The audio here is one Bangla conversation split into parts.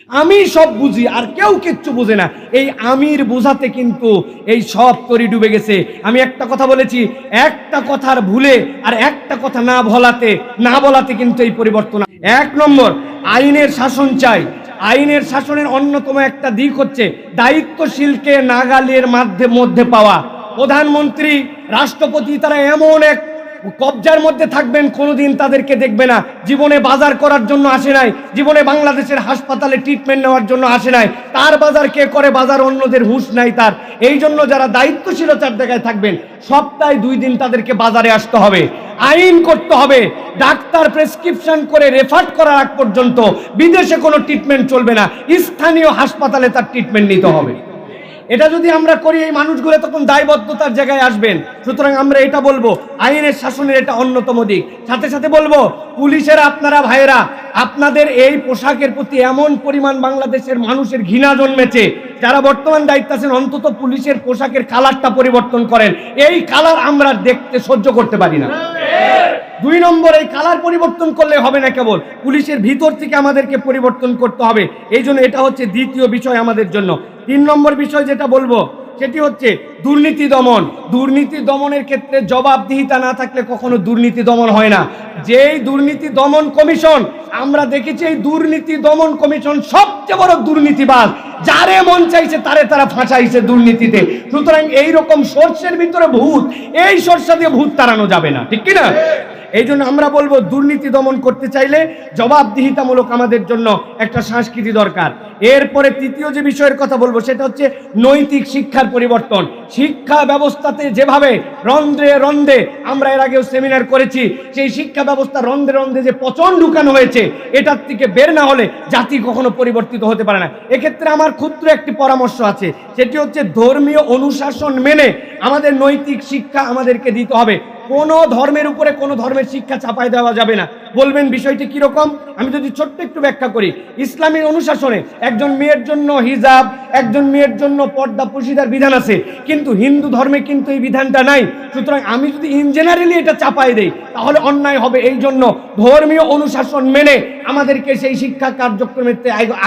আমি সব বুঝি আর কেউ কিচ্ছু বুঝে না, এই আমির বোঝাতে কিন্তু এই সব তরি ডুবে গেছে। আমি একটা কথা বলেছি, একটা কথার ভুলে আর একটা কথা না বলাতে কিন্তু এই পরিবর্তন। এক নম্বর, আইনের শাসন চাই। আইনের শাসনের অন্যতম একটা দিক হচ্ছে দায়িত্বশীলকে নাগালের মধ্যে পাওয়া। প্রধানমন্ত্রী, রাষ্ট্রপতি তারা এমন এক কবজার মধ্যে থাকবেন, কোনোদিন তাদেরকে দেখবে না। জীবনে বাজার করার জন্য আসে নাই, জীবনে বাংলাদেশের হাসপাতালে ট্রিটমেন্ট নেওয়ার জন্য আসে নাই। তার বাজার কে করে, বাজার অন্যদের হুঁশ নাই তার। এই জন্য যারা দায়িত্বশীলতার জায়গায় থাকবেন, সপ্তাহে 2 দিন তাদেরকে বাজারে আসতে হবে, আইন করতে হবে। ডাক্তার প্রেসক্রিপশন করে রেফার করার আগ পর্যন্ত বিদেশে কোনো ট্রিটমেন্ট চলবে না, স্থানীয় হাসপাতালে তার ট্রিটমেন্ট নিতে হবে। এটা যদি আমরা করি, এই মানুষগুলো তখন দায়বদ্ধতার জায়গায় আসবেন। সুতরাং আমরা এটা বলবো, আইনের শাসনের এটা অন্যতম দিক। সাথে সাথে বলবো, পুলিশের আপনারা ভাইয়েরা, আপনাদের এই পোশাকের প্রতি এমন পরিমাণ বাংলাদেশের মানুষের ঘৃণা জন্মেছে, যারা বর্তমান দায়িত্বে আছেন অন্তত পুলিশের পোশাকের কালারটা পরিবর্তন করেন। এই কালার আমরা দেখতে সহ্য করতে পারি না। 2 নম্বর, এই কালার পরিবর্তন করলে হবে না, কেবল পুলিশের ভিতর থেকে আমাদেরকে পরিবর্তন করতে হবে। এই জন্য এটা হচ্ছে দ্বিতীয় বিষয় আমাদের জন্য। 3 নম্বর বিষয় যেটা বলবো সেটি হচ্ছে দুর্নীতি দমন। দুর্নীতি দমনের ক্ষেত্রে জবাবদিহিতা না থাকলে কখনো দুর্নীতি দমন হয় না। যেই দুর্নীতি দমন কমিশন আমরা দেখেছি, এই দুর্নীতি দমন কমিশন সবচেয়ে বড় দুর্নীতিবাজ, যারে মন চাইছে তারা ফাঁসাইছে দুর্নীতিতে। সুতরাং এইরকম সর্ষের ভিতরে ভূত, এই সর্ষা দিয়ে ভূত তাড়ানো যাবে না, ঠিক কিনা? এই জন্য আমরা বলবো, দুর্নীতি দমন করতে চাইলে জবাবদিহিতামূলক আমাদের জন্য একটা সংস্কৃতি দরকার। এরপরে তৃতীয় যে বিষয়ের কথা বলবো সেটা হচ্ছে নৈতিক শিক্ষার পরিবর্তন। শিক্ষা ব্যবস্থাতে যেভাবে রন্ধ্রে রন্ধ্রে, আমরা এর আগেও সেমিনার করেছি, সেই শিক্ষা ব্যবস্থা রন্ধ্রে রন্ধ্রে যে পচন ঢুকানো হয়েছে, এটার থেকে বের না হলে জাতি কখনো পরিবর্তিত হতে পারে না। এক্ষেত্রে আমার ক্ষুদ্র একটি পরামর্শ আছে, সেটি হচ্ছে ধর্মীয় অনুশাসন মেনে আমাদের নৈতিক শিক্ষা আমাদেরকে দিতে হবে। কোনো ধর্মের উপরে কোনো ধর্মের শিক্ষা চাপাই দেওয়া যাবে না। বলবেন বিষয়টি কিরকম? আমি যদি ছোট্ট একটু ব্যাখ্যা করি, ইসলামের অনুশাসনে একজন মেয়ের জন্য হিজাব, একজন মেয়ের জন্য পর্দা পুশিদার বিধান আছে, কিন্তু হিন্দু ধর্মে কিন্তু এই বিধানটা নাই। সুতরাং আমি যদি ইন জেনারেলি এটা চাপাই দেই তাহলে অন্যায় হবে। এই জন্য ধর্মীয় অনুশাসন মেনে আমাদেরকে সেই শিক্ষা কার্যক্রমে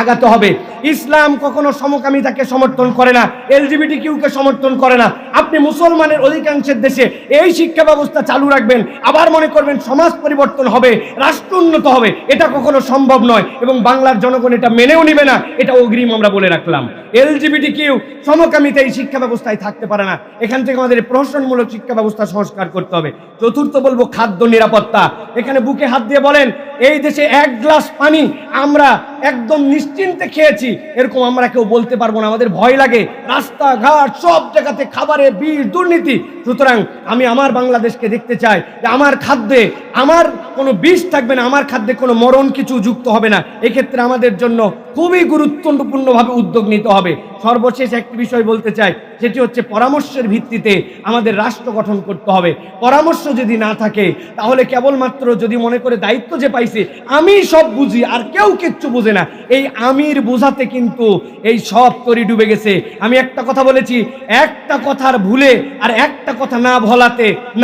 আগাতে হবে। ইসলাম কখনো সমকামিতাকে সমর্থন করে না, LGBTQ-কে সমর্থন করে না। আপনি মুসলমানের অধিকাংশের দেশে এই শিক্ষা ব্যবস্থা চালু রাখবেন, আবার মনে করবেন সমাজ পরিবর্তন হবে, রাষ্ট্র উন্নত হবে, এটা কখনো সম্ভব নয় এবং বাংলার জনগণ এটা মেনেও নিবে না। এটা অগ্রিম আমরা বলে রাখলাম। LGBTQ সমকামিতা এই শিক্ষা ব্যবস্থায় থাকতে পারে না। এখান থেকে আমাদের প্রহসনমূলক শিক্ষা ব্যবস্থা সংস্কার করতে হবে। চতুর্থ বলবো খাদ্য নিরাপত্তা। এখানে বুকে হাত দিয়ে বলেন, এই দেশে 1 গ্লাস পানি আমরা একদম নিশ্চিন্তে খেয়েছি এরকম আমরা কেউ বলতে পারবো না। আমাদের ভয় লাগে, রাস্তাঘাট সব জায়গাতে খাবারে বিষ, দুর্নীতি। সুতরাং আমি আমার বাংলাদেশকে দেখতে চাই যে আমার খাদ্যে আমার কোনো বিষ থাকবে না, আমার খাদ্যে কোনো মরণ কিছু যুক্ত হবে না। এক্ষেত্রে আমাদের জন্য খুবই গুরুত্বপূর্ণভাবে উদ্যোগ নিতে হবে। সর্বশেষ একটি বিষয় বলতে চাই, সেটি হচ্ছে পরামর্শের ভিত্তিতে আমাদের রাষ্ট্র গঠন করতে হবে। পরামর্শ যদি না থাকে তাহলে কেবলমাত্র যদি মনে করে দায়িত্ব যে পাইছে আমি সব বুঝি আর কেউ কিচ্ছু বুঝে না, এই আমির বোঝাতে কিন্তু এই সব তরি ডুবে গেছে। আমি একটা কথা বলেছি, একটা কথার ভুলে আর একটা কথা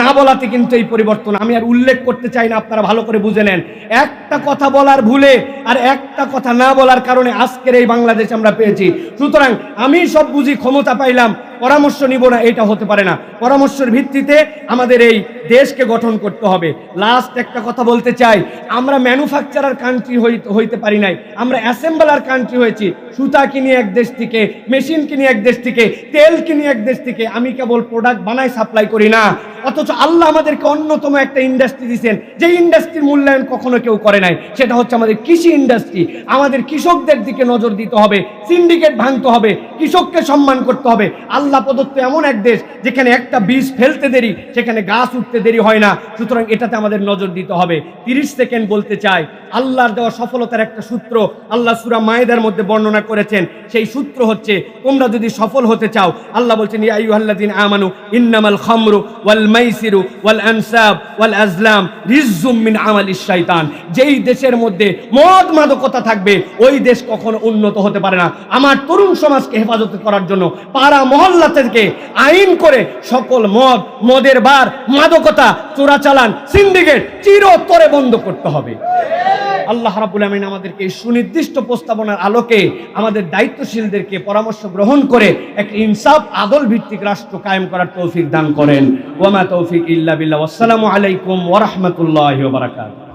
না বলাতে কিন্তু এই পরিবর্তন। আমি আর উল্লেখ করতে চাই না, আপনারা ভালো করে বুঝে নেন। একটা কথা বলার ভুলে আর একটা কথা না বলার কারণে আজকের এই বাংলাদেশ আমরা পেয়েছি। সুতরাং আমি সব বুঝি, ক্ষমতা পাইলাম, পরামর্শ নিব না, এটা হতে পারে না। পরামর্শের ভিত্তিতে আমাদের এই দেশকে গঠন করতে হবে। লাস্ট একটা কথা বলতে চাই, আমরা ম্যানুফ্যাকচারার কান্ট্রি হইতে পারি নাই, আমরা অ্যাসেম্বলার কান্ট্রি হয়েছি। সুতা কিনি এক দেশ থেকে, মেশিন কিনি এক দেশ থেকে, তেল কিনি এক দেশ থেকে। আমি কেবল প্রোডাক্ট বানাই, সাপ্লাই করি না। অথচ আল্লাহ আমাদেরকে অন্যতম একটা ইন্ডাস্ট্রি দিয়েছেন, যে ইন্ডাস্ট্রির মূল্যায়ন কখনো কেউ করে নাই, সেটা হচ্ছে আমাদের কৃষি ইন্ডাস্ট্রি। আমাদের কৃষকদের দিকে নজর দিতে হবে, সিন্ডিকেট ভাঙতে হবে, কৃষককে সম্মান করতে হবে। আল্লাহ প্রদত্ত এমন এক দেশ যেখানে একটা বীজ ফেলতে দেরি, সেখানে গাছ উঠতে দেরি হয় না। সুতরাং এটাতে আমাদের নজর দিতে হবে। 30 সেকেন্ড বলতে চাই, আল্লাহর দেওয়া সফলতার একটা সূত্র আল্লাহ সূরা মায়েদার মধ্যে বর্ণনা করেছেন। সেই সূত্র হচ্ছে, তোমরা যদি সফল হতে চাও, আল্লাহ বলছেন ইয়া আইয়ুহাল্লাযীনা আমানু ইন্নামাল খামরু ওয়াল মাইসিরু ওয়াল আনসাব ওয়াল আজলাম রিজজুম মিন আমালিশ শাইতান। যেই দেশের মধ্যে মদ মাদকতা থাকবে ওই দেশ কখনো উন্নত হতে পারে না। আমার তরুণ সমাজকে হেফাজত করার জন্য পাড়া মহল্লা থেকে আইন করে সকল মদের বার, মাদকতা, চোরাচালান, সিন্ডিকেট চিরতরে বন্ধ করতে হবে। আল্লাহ রাব্বুল আমিন আমাদেরকে এই সুনির্দিষ্ট প্রস্তাবনার আলোকে আমাদের দায়িত্বশীলদেরকে পরামর্শ গ্রহণ করে একটা ইনসাফ আদল ভিত্তিক রাষ্ট্র কায়েম করার তৌফিক দান করেন। ওয়া মা তৌফিক ইল্লা বিল্লাহ। আসসালামু আলাইকুম ওয়া রাহমাতুল্লাহি ওয়া বারাকাতুহু।